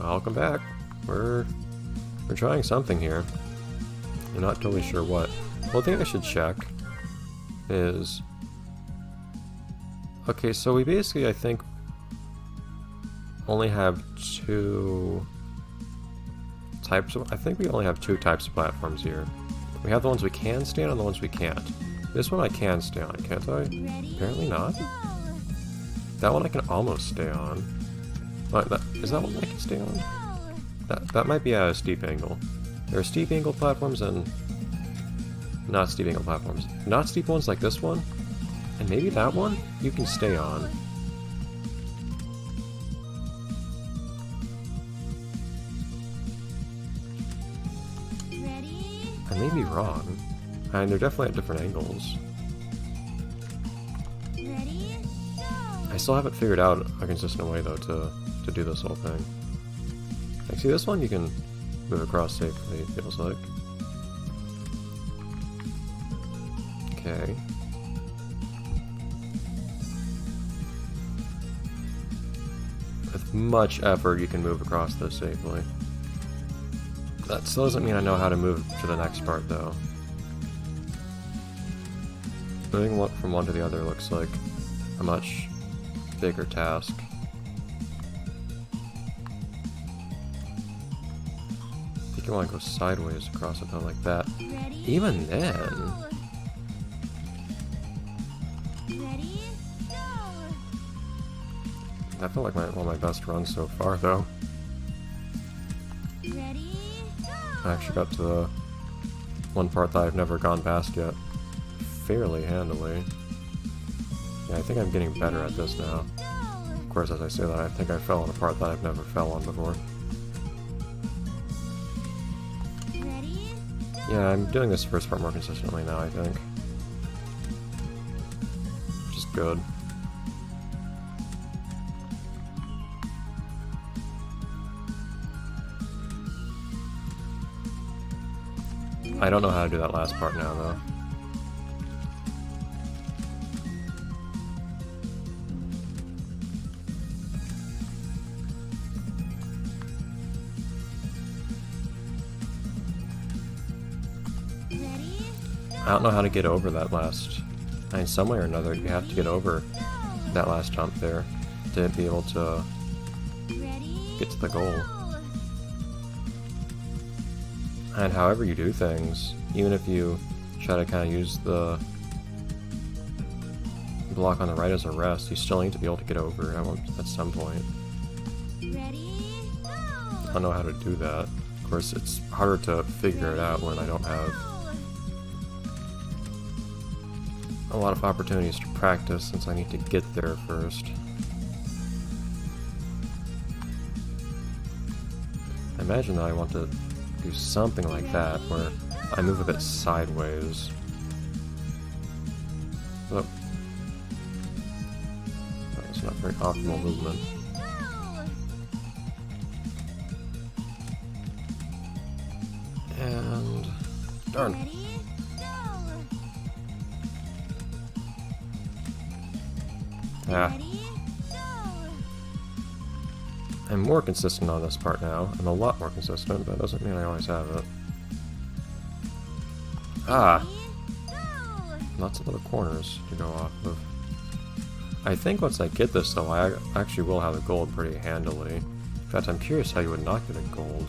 welcome back. We're trying something here. I'm not totally sure what. One thing I should check is... Okay, so we basically, I think, only have two types of... I think we only have two types of platforms here. We have the ones we can stay on and the ones we can't. This one I can stay on, can't I? Apparently not. That one I can almost stay on. Is that one I can stay on? That might be at a steep angle. There are steep angle platforms and not steep angle platforms. Not steep ones like this one, and maybe that one you can stay on. I may be wrong. And they're definitely at different angles. I still haven't figured out a consistent way though to do this whole thing. Like, see this one you can move across safely, it feels like. Okay. With much effort you can move across this safely. That still doesn't mean I know how to move to the next part though. Moving from one to the other looks like a much bigger task. I think you want to go sideways across it though, like that. Even then... That felt like one of my best runs so far though. I actually got to the one part that I've never gone past yet fairly handily. Yeah, I think I'm getting better at this now. Of course, as I say that, I think I fell on a part that I've never fell on before. Yeah, I'm doing this first part more consistently now, I think. Which is good. I don't know how to do that last part now, though. I don't know how to get over that last... I mean, some way or another, you have to get over that last jump there to be able to get to the goal. And however you do things, even if you try to kind of use the block on the right as a rest, you still need to be able to get over at some point. I don't know how to do that. Of course, it's harder to figure it out when I don't have a lot of opportunities to practice, since I need to get there first. I imagine that I want to do something like that, where I move a bit sideways. Oh. That's not very optimal movement. And... darn. Yeah. I'm more consistent on this part now. I'm a lot more consistent, but that doesn't mean I always have it. Ah! Lots of little corners to go off of. I think once I get this though, I actually will have the gold pretty handily. In fact, I'm curious how you would not get a gold.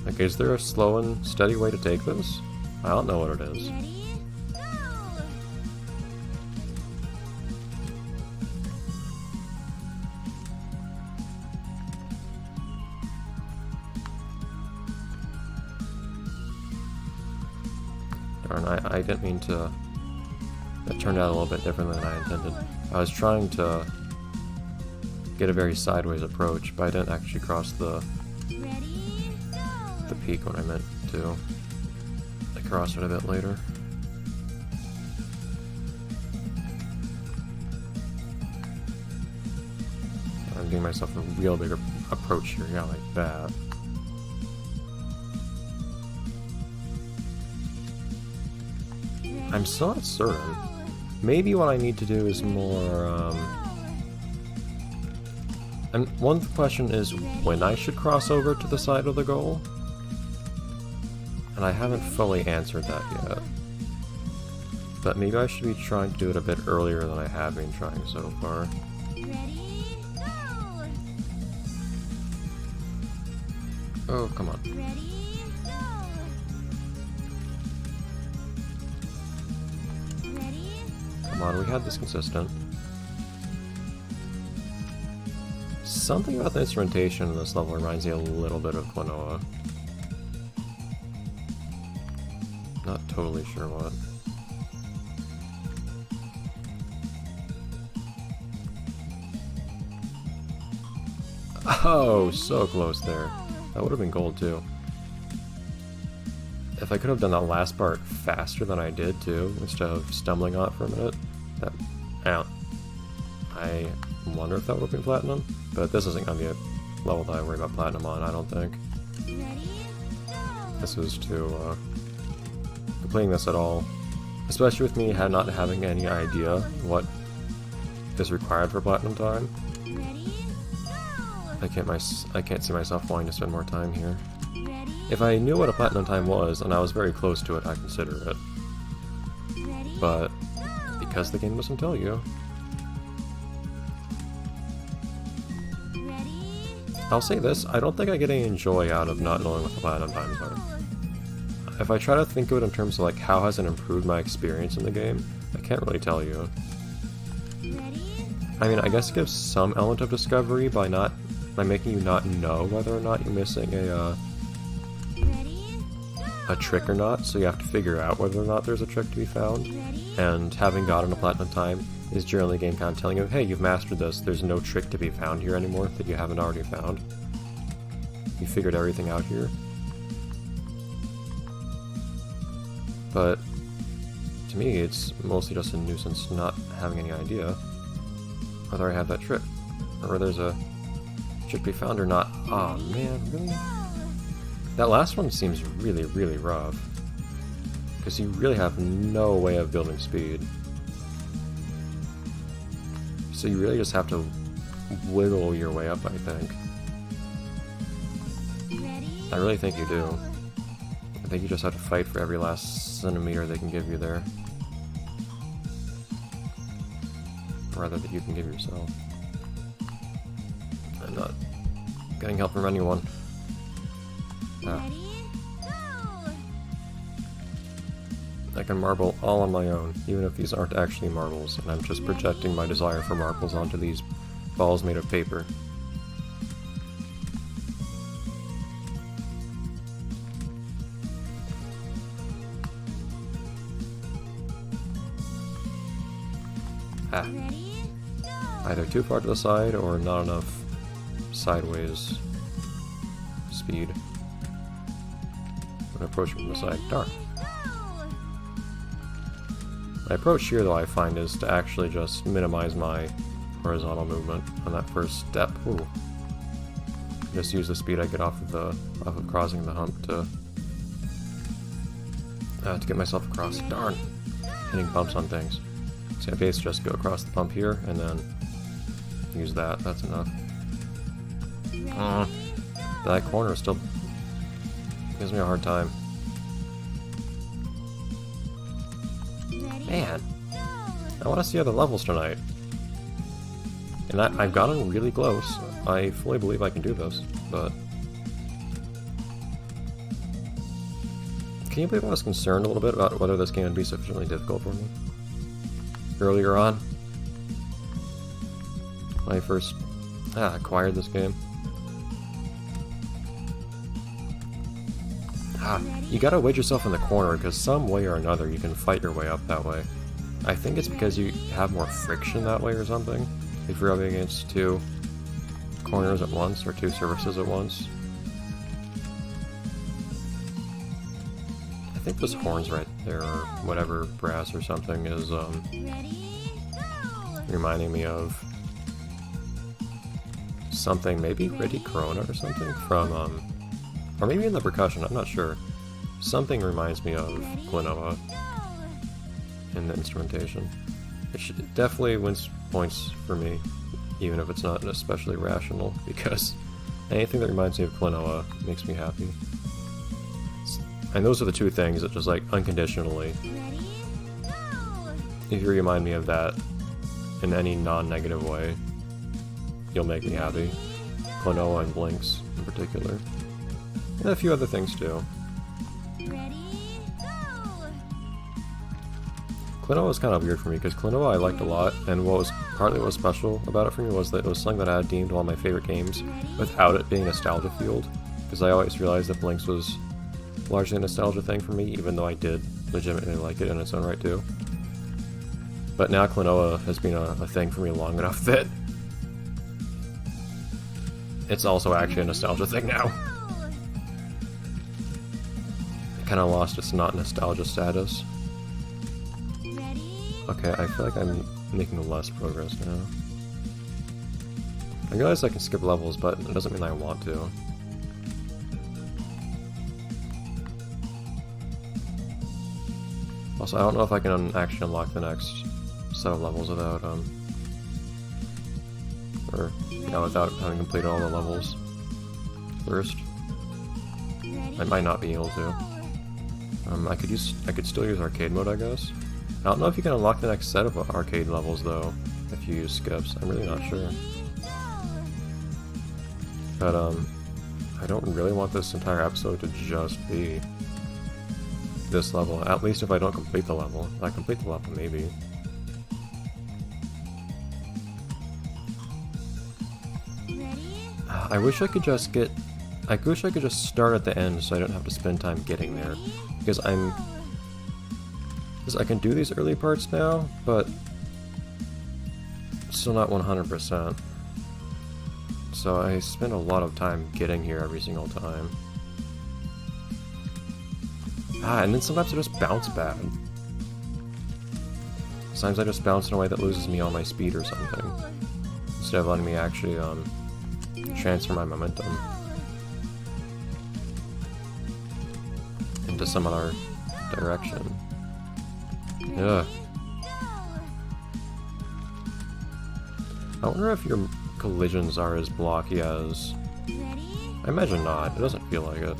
Like, is there a slow and steady way to take this? I don't know what it is. Darn, I didn't mean to... That turned out a little bit different than I intended. I was trying to get a very sideways approach, but I didn't actually cross the peak when I meant to. I crossed it a bit later. I'm giving myself a real big approach here, yeah, like that. I'm still not certain. Maybe what I need to do is more, And one question is when I should cross over to the side of the goal. And I haven't fully answered that yet. But maybe I should be trying to do it a bit earlier than I have been trying so far. Ready, go! Oh, come on. Ready, go! Ready, Come on, we had this consistent. Something about the instrumentation in this level reminds me a little bit of Klonoa. Not totally sure what. Oh, so close there. That would have been gold too. If I could have done that last part faster than I did too, instead of stumbling on it for a minute, that, I wonder if that would have been platinum. But this isn't going to be a level that I worry about platinum on, I don't think. ready, go! This was to, completing this at all, especially with me not having any idea what is required for platinum time. Ready, go! I can't see myself wanting to spend more time here. Ready, If I knew what a platinum time was, and I was very close to it, I'd consider it. ready, But go! because the game doesn't tell you, Ready, I'll say this, I don't think I get any joy out of not knowing what the platinum times are. If I try to think of it in terms of like how has it improved my experience in the game, I can't really tell you. ready, I mean, I guess it gives some element of discovery by making you not know whether or not you're missing ready, a trick or not, so you have to figure out whether or not there's a trick to be found. ready, And having gotten a platinum time is generally the game kind of telling you, hey, you've mastered this, there's no trick to be found here anymore that you haven't already found. You figured everything out here. But to me, it's mostly just a nuisance not having any idea whether I have that trick, or whether there's a trick to be found or not. Aw, man, really? That last one seems really, really rough. Because you really have no way of building speed. So you really just have to wiggle your way up, I think. ready, I really think you do. I think you just have to fight for every last centimeter they can give you there. Or rather, that you can give yourself. I'm not getting help from anyone. Ah, ready, go! I can marble all on my own, even if these aren't actually marbles, and I'm just projecting my desire for marbles onto these balls made of paper. Ah, Ready, go! either too far to the side or not enough sideways speed. When approaching from the side. Darn. My approach here, though, I find is to actually just minimize my horizontal movement on that first step. Ooh. Just use the speed I get off of crossing the hump to get myself across. Darn! Hitting bumps on things. So I basically just go across the bump here and then use that. That's enough. That corner still gives me a hard time. Man, I want to see other levels tonight. And I've gotten really close. I fully believe I can do this, but... Can you believe I was concerned a little bit about whether this game would be sufficiently difficult for me? Earlier on, when I first acquired this game. You gotta wedge yourself in the corner, because some way or another you can fight your way up that way. I think it's because you have more friction that way or something, if you're rubbing against two corners at once, or two surfaces at once. I think those horns right there, or whatever brass or something, is Ready, go! reminding me of something, maybe Riddy Corona or something, from, or maybe in the percussion, I'm not sure. Something reminds me of Klonoa in the instrumentation. It definitely wins points for me even if it's not especially rational, because anything that reminds me of Klonoa makes me happy. And those are the two things that just like unconditionally, Ready? Go! if you remind me of that in any non-negative way, you'll make me happy. Klonoa and Blinks in particular. And a few other things too. Ready? Go! Klonoa was kind of weird for me because Klonoa I liked a lot, and partly what was special about it for me was that it was something that I had deemed one of my favorite games without it being nostalgia fueled. Because I always realized that Blinks was largely a nostalgia thing for me, even though I did legitimately like it in its own right too. But now Klonoa has been a thing for me long enough that it's also actually a nostalgia thing now. Go! It kind of lost its not nostalgia status. Ready? Okay, I feel like I'm making less progress now. I realize I can skip levels, but it doesn't mean I want to. Also, I don't know if I can actually unlock the next set of levels without, without having completed all the levels first. Ready? I might not be able to. I could still use arcade mode, I guess. I don't know if you can unlock the next set of arcade levels though, if you use skips. I'm really not sure. But I don't really want this entire episode to just be this level. At least if I don't complete the level. If I complete the level, maybe. Ready? I wish I could just start at the end so I don't have to spend time getting there. Because I can do these early parts now, but still not 100%. So I spend a lot of time getting here every single time. And then sometimes I just bounce bad. Sometimes I just bounce in a way that loses me all my speed or something, instead of letting me actually transfer my momentum into some other direction. Ugh. I wonder if your collisions are as blocky as... Ready? I imagine not. It doesn't feel like it.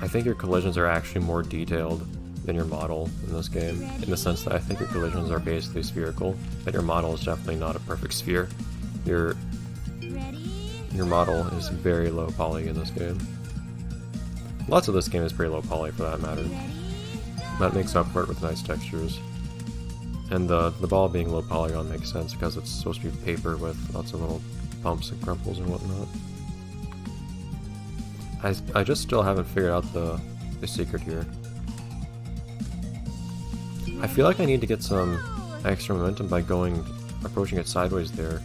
I think your collisions are actually more detailed than your model in this game, in the sense that I think your collisions are basically spherical, but your model is definitely not a perfect sphere. Your model is very low poly in this game. Lots of this game is pretty low poly for that matter. That makes up for it with nice textures. And the ball being low polygon makes sense because it's supposed to be paper with lots of little bumps and crumples and whatnot. I just still haven't figured out the secret here. I feel like I need to get some extra momentum by approaching it sideways there.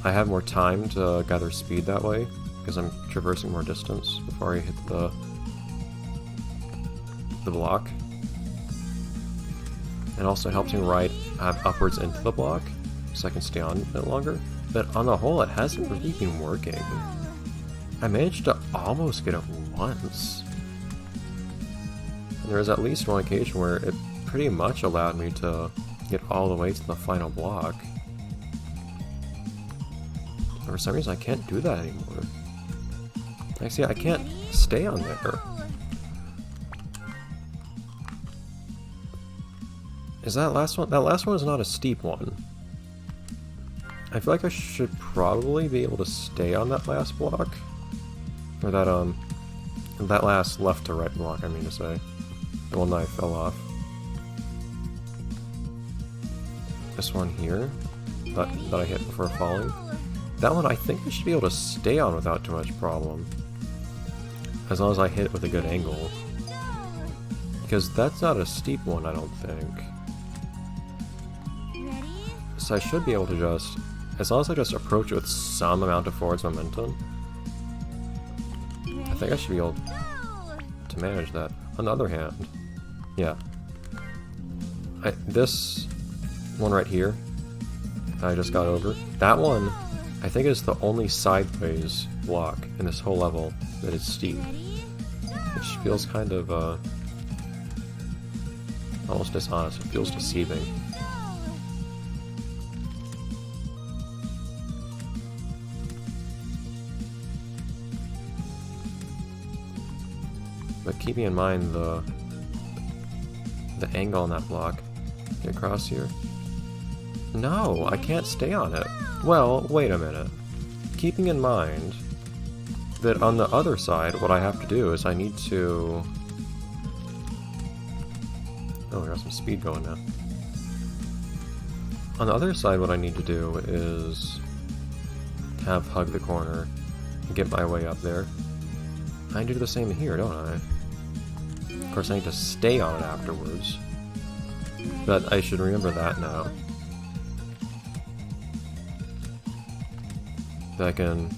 I have more time to gather speed that way, because I'm traversing more distance before I hit the block. It also helps me ride upwards into the block, so I can stay on it longer. But on the whole, it hasn't really been working. I managed to almost get it once. And there was at least one occasion where it pretty much allowed me to get all the way to the final block. For some reason I can't do that anymore. Actually, I can't stay on there. Is that last one? That last one is not a steep one. I feel like I should probably be able to stay on that last block. Or that last left to right block, I mean to say. The one that I fell off. This one here, that I hit before falling. That one I think I should be able to stay on without too much problem. As long as I hit it with a good angle. Because that's not a steep one, I don't think. So I should be able to just, as long as I just approach it with some amount of forwards momentum, I think I should be able to manage that. On the other hand, yeah. This one right here, I just got over, that one, I think is the only sideways block in this whole level that is steep. Which feels kind of, almost dishonest. It feels deceiving. But keeping in mind the angle on that block. Get across here. No, I can't stay on it. Well, wait a minute. Keeping in mind that on the other side, what I have to do is I need to... Oh, we got some speed going now. On the other side, what I need to do is have hug the corner and get my way up there. I do the same here, don't I? Of course, I need to stay on it afterwards. But I should remember that now. That I can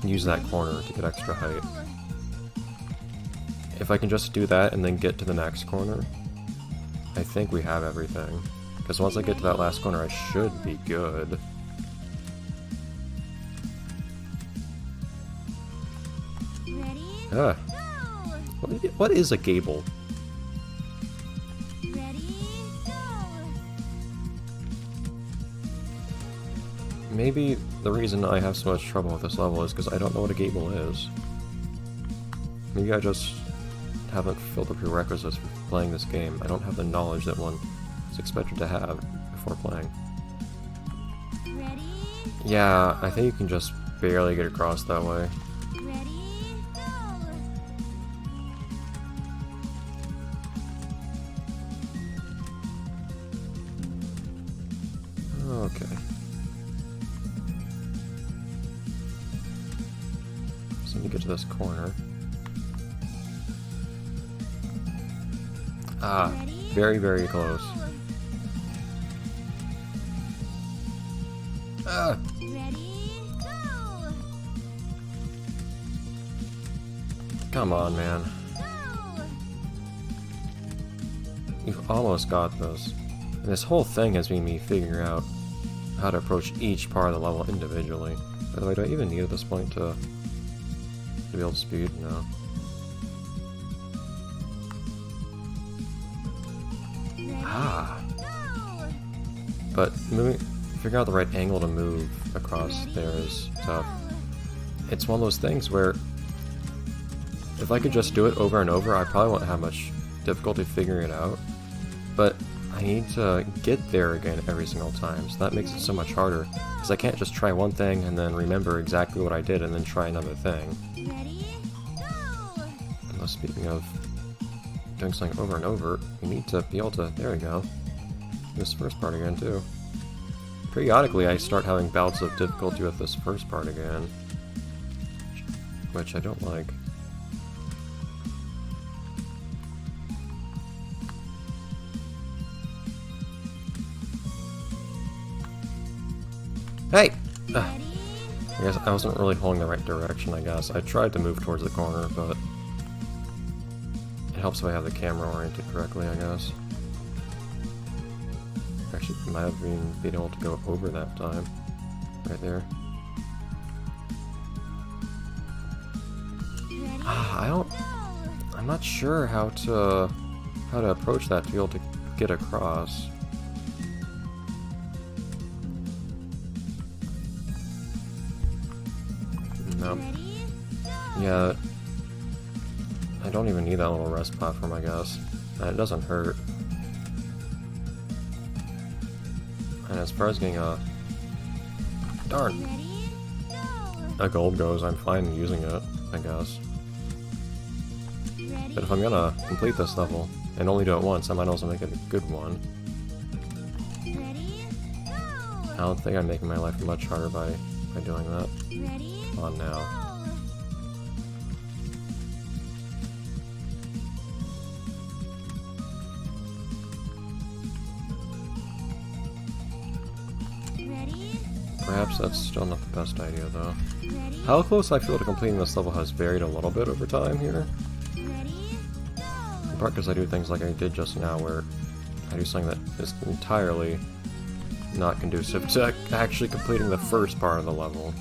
use that corner to get extra height. If I can just do that and then get to the next corner, I think we have everything. Because once I get to that last corner, I should be good. Ready? Ah. Go! What is a gable? Ready? Go! Maybe the reason I have so much trouble with this level is because I don't know what a gable is. Maybe I just haven't filled the prerequisites for playing this game. I don't have the knowledge that one is expected to have before playing. Ready? Yeah, I think you can just barely get across that way. Ready? Go! Okay. So let me get to this corner. Ah, Ready? very, very close. Ah! Ready? Go! Come on, man. Go! You've almost got this. And this whole thing has been me figuring out how to approach each part of the level individually. By the way, do I even need at this point to build speed? No. Ready? Ah! Go! But figuring out the right angle to move across there is tough. It's one of those things where if I could just do it over and over, I probably won't have much difficulty figuring it out. But I need to get there again every single time, so that makes it so much harder. Because I can't just try one thing and then remember exactly what I did and then try another thing. Ready? Go! Well, speaking of doing something over and over, we need to be able to, there we go, this first part again too. Periodically I start having bouts of difficulty with this first part again, which I don't like. Hey! Ugh. Ready? I guess I wasn't really holding the right direction, I guess. I tried to move towards the corner, but it helps if I have the camera oriented correctly, I guess. Actually, might have been able to go over that time. Right there. Ready? Ah, Go! I'm not sure how to approach that to be able to get across. No. Ready? Go! Yeah. I don't even need that little rest platform, I guess. And it doesn't hurt. And as far as getting a... Darn! Ready? Go! A gold goes, I'm fine using it, I guess. Ready? But if I'm gonna complete this level, and only do it once, I might also make it a good one. Ready? I Go! don't think I'm making my life much harder by doing that. Ready? Come on now. Go! Ready? Perhaps that's still not the best idea, though. Ready? How close I feel to completing this level has varied a little bit over time here. Ready? In Go! part because I do things like I did just now, where I do something that is entirely not conducive to actually completing the first part of the level.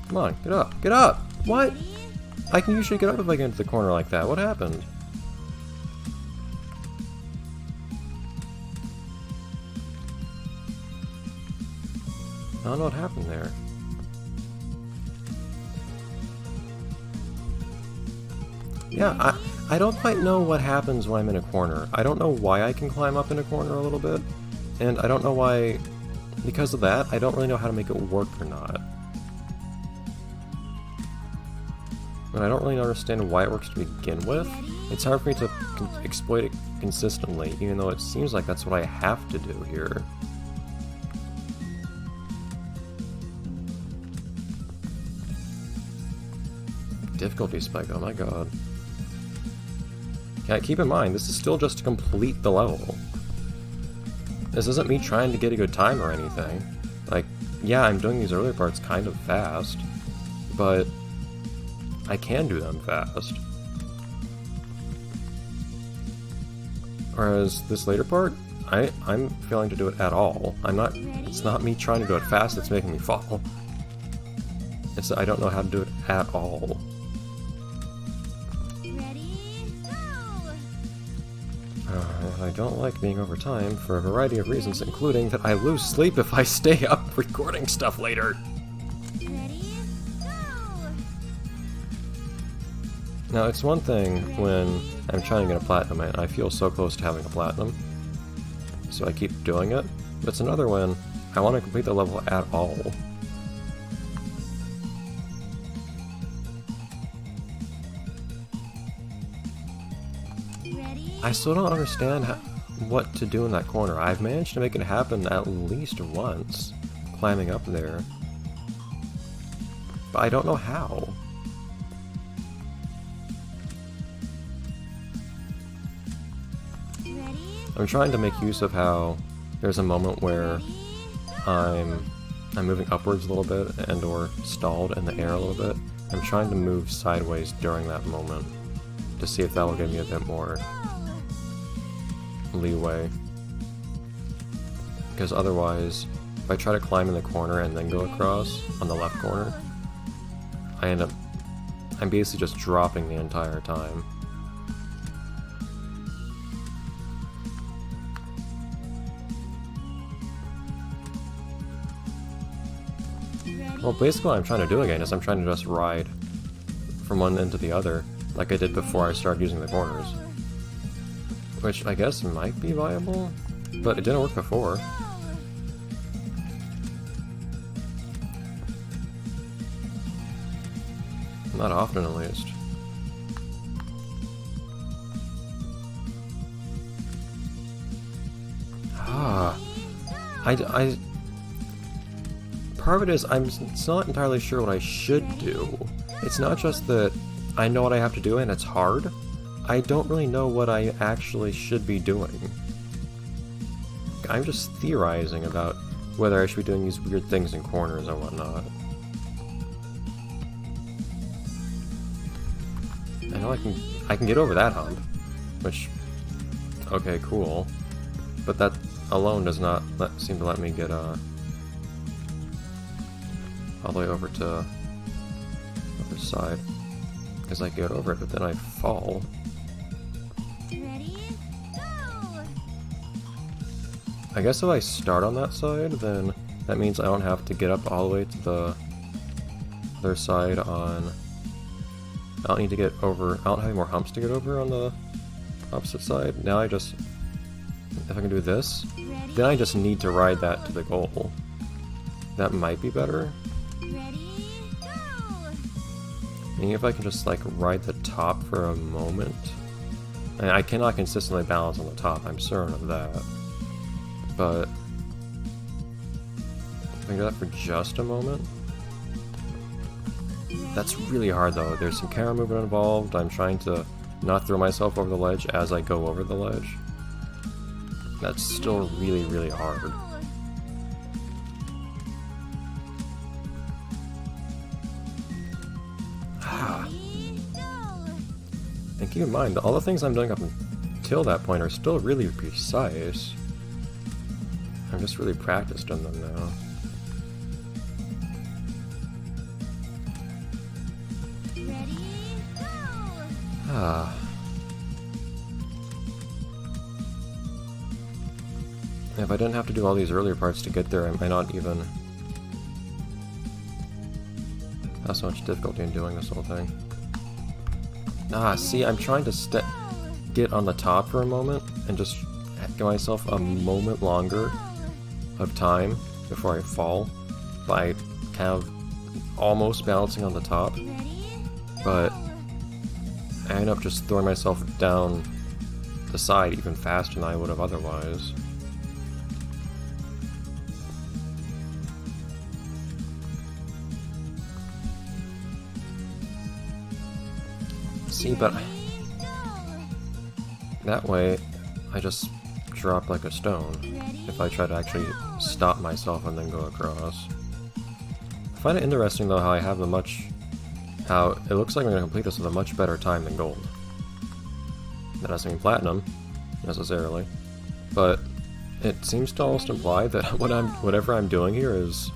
Come on, get up, get up! What? Ready? I can usually get up if I get into the corner like that. What happened? I don't know what happened there. Yeah, I don't quite know what happens when I'm in a corner. I don't know why I can climb up in a corner a little bit, and I don't know why, because of that, I don't really know how to make it work or not. And I don't really understand why it works to begin with. It's hard for me to exploit it consistently, even though it seems like that's what I have to do here. Difficulty spike, oh my god. Yeah, keep in mind, this is still just to complete the level. This isn't me trying to get a good time or anything. Like, yeah, I'm doing these earlier parts kind of fast, but I can do them fast. Whereas this later part, I'm failing to do it at all. It's not me trying to do it fast that's making me fall. It's that I don't know how to do it at all. I don't like being over time for a variety of reasons, including that I lose sleep if I stay up recording stuff later. Now, it's one thing when I'm trying to get a platinum and I feel so close to having a platinum, so I keep doing it, but it's another when I want to complete the level at all. I still don't understand what to do in that corner. I've managed to make it happen at least once, climbing up there, but I don't know how. I'm trying to make use of how there's a moment where I'm moving upwards a little bit and or stalled in the air a little bit. I'm trying to move sideways during that moment to see if that will give me a bit more leeway. Because otherwise, if I try to climb in the corner and then go across on the left corner, I'm basically just dropping the entire time. Well, basically what I'm trying to do again is I'm trying to just ride from one end to the other, like I did before I started using the corners. Which I guess might be viable, but it didn't work before. Not often, at least. Part of it is I'm still not entirely sure what I should do. It's not just that I know what I have to do and it's hard. I don't really know what I actually should be doing. I'm just theorizing about whether I should be doing these weird things in corners or whatnot. I know I can get over that hump, which, okay, cool. But that alone does not seem to let me get all the way over to the other side. Because I get over it, but then I fall. I guess if I start on that side, then that means I don't have to get up all the way to the other side on... I don't need to get over... I don't have any more humps to get over on the opposite side. Now I just... If I can do this, then I just need to ride that to the goal. That might be better. Maybe if I can just, like, ride the top for a moment. And I cannot consistently balance on the top, I'm certain of that. But if I can do that for just a moment. That's really hard though. There's some camera movement involved. I'm trying to not throw myself over the ledge as I go over the ledge. That's still really, really hard. And keep in mind, all the things I'm doing up until that point are still really precise. I'm just really practiced on them now. If I didn't have to do all these earlier parts to get there, I might not even have so much difficulty in doing this whole thing. See, I'm trying to get on the top for a moment and just give myself a moment longer of time before I fall by kind of almost balancing on the top, but I end up just throwing myself down the side even faster than I would have otherwise. See, but that way I just drop like a stone if I try to actually stop myself and then go across. I find it interesting though how I have how it looks like I'm going to complete this with a much better time than gold. That doesn't mean platinum, necessarily, but it seems to almost imply that whatever I'm doing here is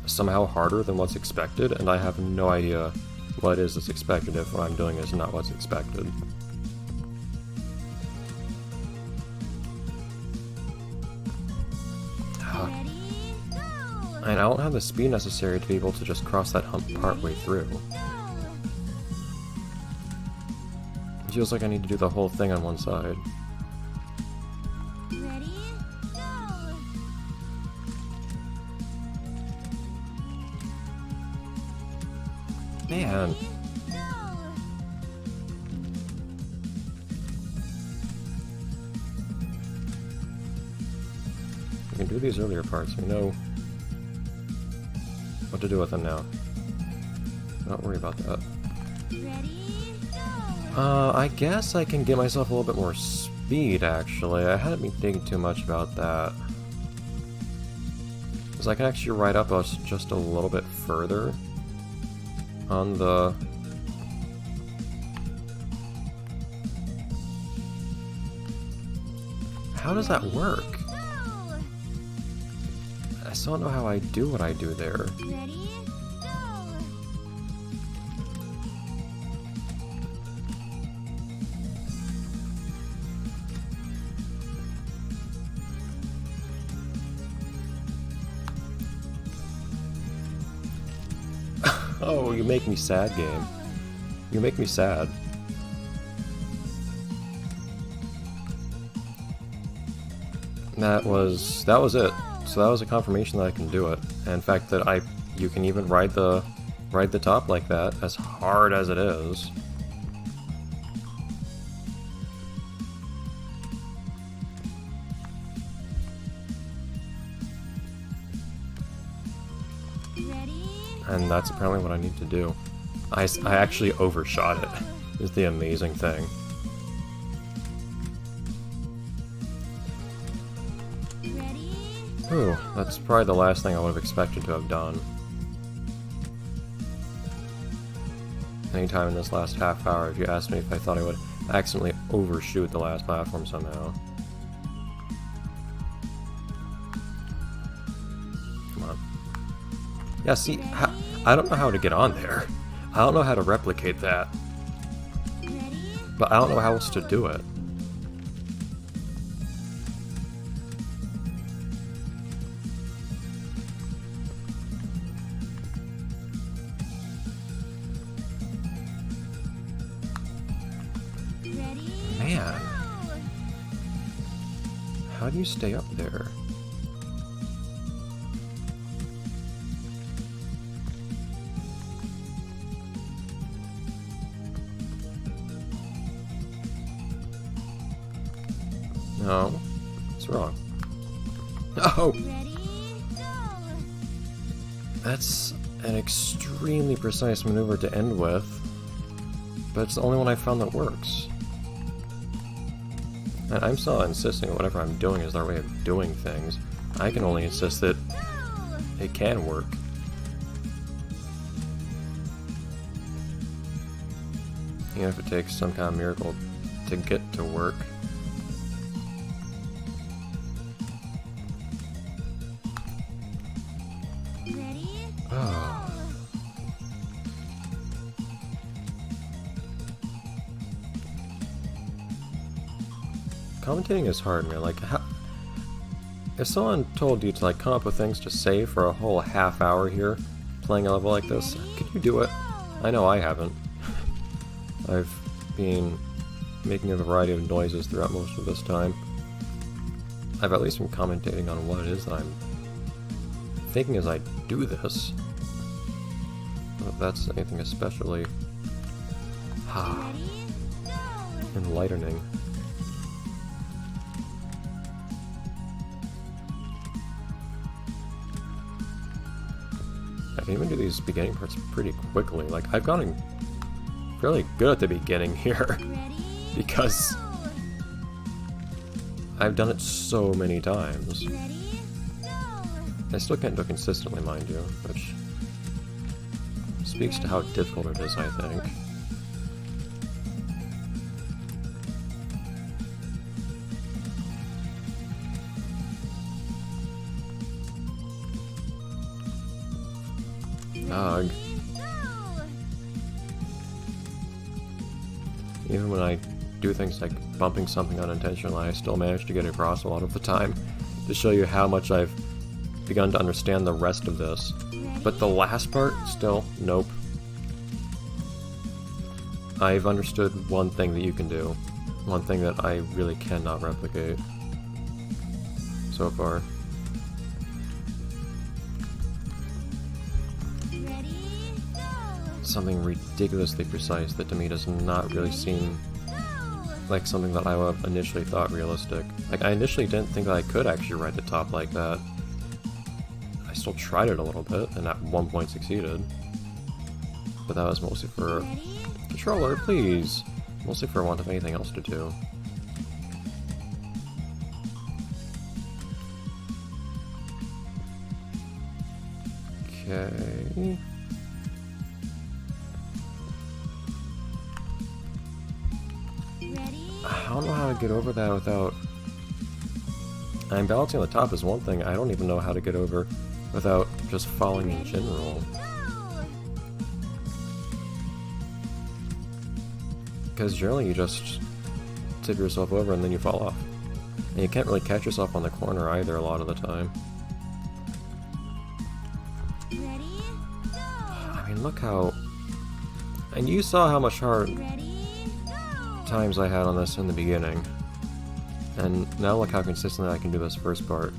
somehow harder than what's expected, and I have no idea what is expected if what I'm doing is not what's expected. And I don't have the speed necessary to be able to just cross that hump partway through. It feels like I need to do the whole thing on one side. Man. We can do these earlier parts, we know what to do with them now. Don't worry about that. I guess I can get myself a little bit more speed, actually. I hadn't been thinking too much about that. Because I can actually ride up us just a little bit further on the... How does that work? I still don't know how I do what I do there. Oh, you make me sad, game. You make me sad. That was it. So that was a confirmation that I can do it. And in fact that you can even ride the top like that, as hard as it is. And that's apparently what I need to do. I actually overshot it, is the amazing thing. Ooh, that's probably the last thing I would have expected to have done. Anytime in this last half hour, if you asked me if I thought I would accidentally overshoot the last platform somehow. Come on. Yeah, see, I don't know how to get on there. I don't know how to replicate that. But I don't know how else to do it. Man. How do you stay up there? No. What's wrong? Oh! That's an extremely precise maneuver to end with, but it's the only one I found that works. And I'm still insisting that whatever I'm doing is their way of doing things. I can only insist that it can work. Even if it takes some kind of miracle to get to work. commentating is hard, man. Like, if someone told you to like come up with things to say for a whole half hour here, playing a level like this, could you do it? I know I haven't. I've been making a variety of noises throughout most of this time. I've at least been commentating on what it is that I'm thinking as I do this. If that's anything especially enlightening. I can even do these beginning parts pretty quickly. Like, I've gotten fairly good at the beginning here because I've done it so many times. I still can't do it consistently, mind you, which speaks to how difficult it is, I think. Ugh. Even when I do things like bumping something unintentionally, I still manage to get across a lot of the time to show you how much I've begun to understand the rest of this. But the last part, still, nope. I've understood one thing that you can do. One thing that I really cannot replicate so far. Something ridiculously precise that to me does not really seem like something that I would have initially thought realistic. Like, I initially didn't think that I could actually ride the top like that. I still tried it a little bit, and at one point succeeded. But that was mostly for... Controller, please! Mostly for want of anything else to do. Okay... I don't know how to get over that without... I'm balancing on the top is one thing, I don't even know how to get over without just falling in general. Because generally you just tip yourself over and then you fall off. And you can't really catch yourself on the corner either a lot of the time. I mean, look how... And you saw how much hard times I had on this in the beginning. And now look how consistently I can do this first part.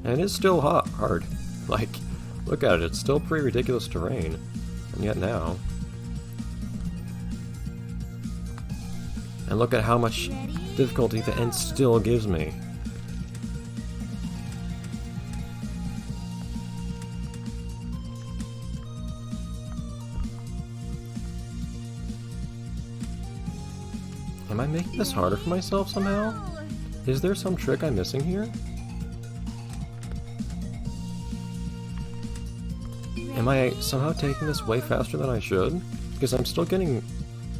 And it's still hard. Like, look at it, it's still pretty ridiculous terrain. And yet now... And look at how much difficulty the end still gives me. Am I making this harder for myself somehow? Is there some trick I'm missing here? Am I somehow taking this way faster than I should? Because I'm still getting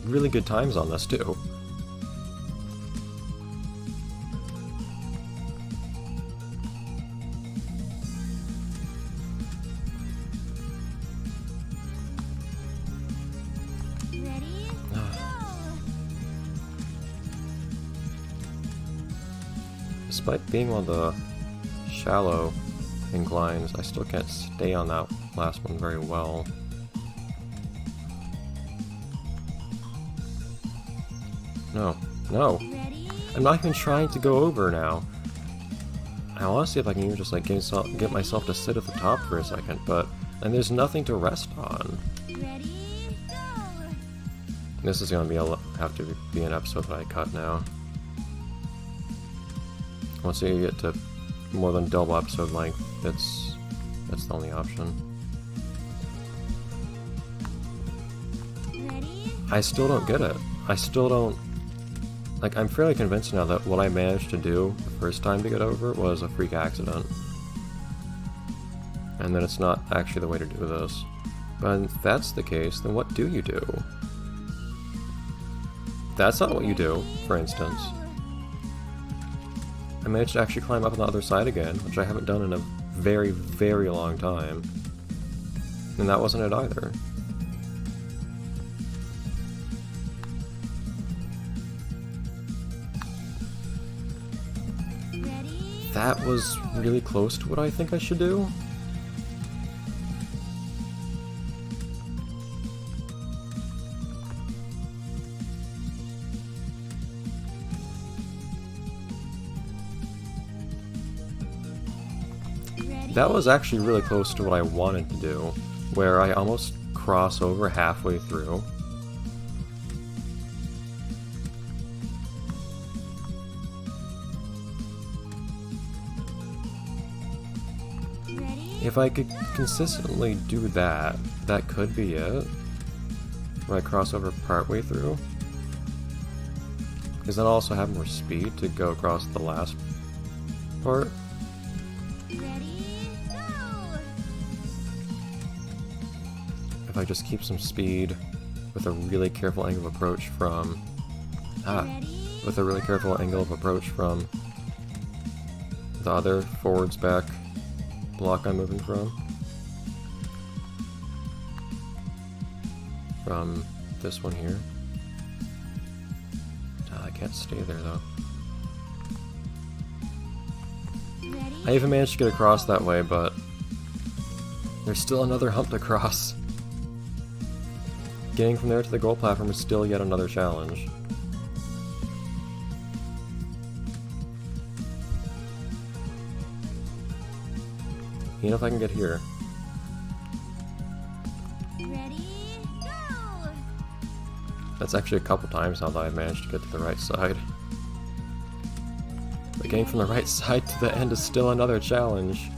really good times on this too. Despite being one of the shallow inclines, I still can't stay on that last one very well. No. I'm not even trying to go over now. I want to see if I can even just like get myself to sit at the top for a second, and there's nothing to rest on. This is gonna have to be an episode that I cut now. Once you get to more than double episode length, that's the only option. I still don't get it. I still don't... Like, I'm fairly convinced now that what I managed to do the first time to get over it was a freak accident. And that it's not actually the way to do this. But if that's the case, then what do you do? That's not what you do, for instance. I managed to actually climb up on the other side again, which I haven't done in a very, very long time. And that wasn't it either. that was really close to what I think I should do. Ready? That was actually really close to what I wanted to do, where I almost cross over halfway through. Ready? If I could consistently do that, that could be it. Where I cross over partway through. Because then I'll also have more speed to go across the last part. Ready? Go! If I just keep some speed with a really careful angle of approach from... Ready? with a really careful angle of approach from the other forwards back block I'm moving from. From this one here. I can't stay there though. Ready? I even managed to get across that way, but there's still another hump to cross. Getting from there to the goal platform is still yet another challenge. Even if I can get here. Ready? Go! That's actually a couple times now that I've managed to get to the right side. But getting from the right side to the end is still another challenge.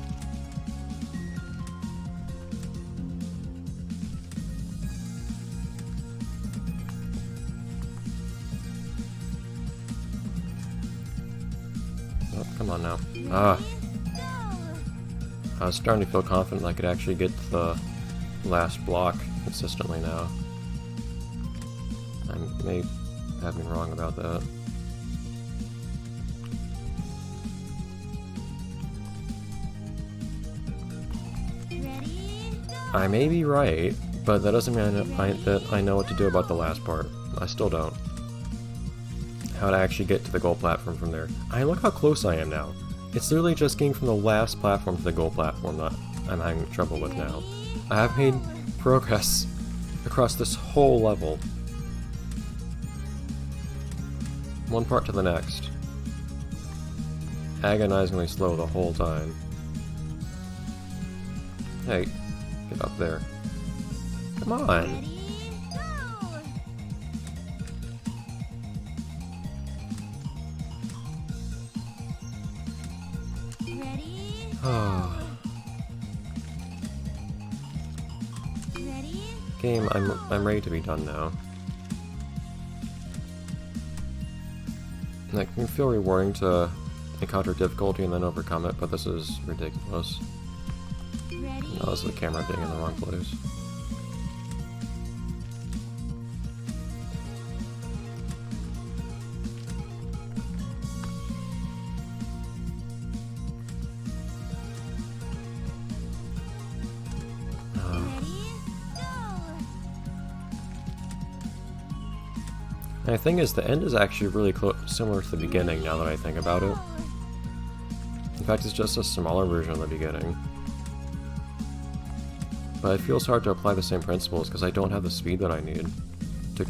Oh, come on now. Ah, Go! I was starting to feel confident I could actually get to the last block consistently now. I may have been wrong about that. Ready? Go! I may be right, but that doesn't mean that I know what to do about the last part. I still don't. How to actually get to the goal platform from there. I look how close I am now. It's literally just getting from the last platform to the goal platform that I'm having trouble with now. I have made progress across this whole level. One part to the next. Agonizingly slow the whole time. Hey, get up there. Come on! Ready? Go! Ready? Ready? Game, I'm ready to be done now. It can feel rewarding to encounter difficulty and then overcome it, but this is ridiculous. Ready? That was the camera being in the wrong place. Ready? Go! And the thing is, the end is actually really similar to the beginning now that I think about it. In fact, it's just a smaller version of the beginning. But it feels hard to apply the same principles because I don't have the speed that I need to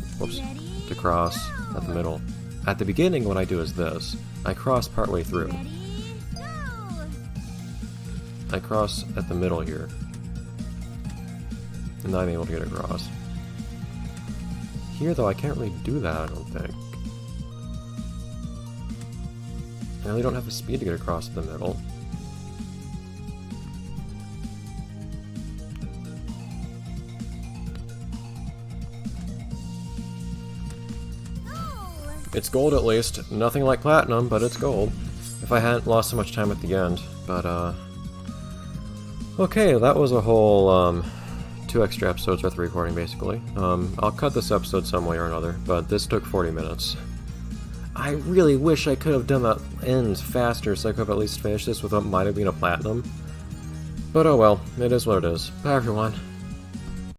cross at the middle. At the beginning, what I do is this. I cross partway through. Ready? Go! I cross at the middle here. And then I'm able to get across. Here, though, I can't really do that, I don't think. I really don't have the speed to get across the middle. It's gold at least. Nothing like platinum, but it's gold. If I hadn't lost so much time at the end. But, okay, that was a whole, 2 extra episodes worth of recording, basically. I'll cut this episode some way or another, but this took 40 minutes. I really wish I could have done that end faster so I could have at least finished this with what might have been a platinum. But oh well, it is what it is. Bye everyone.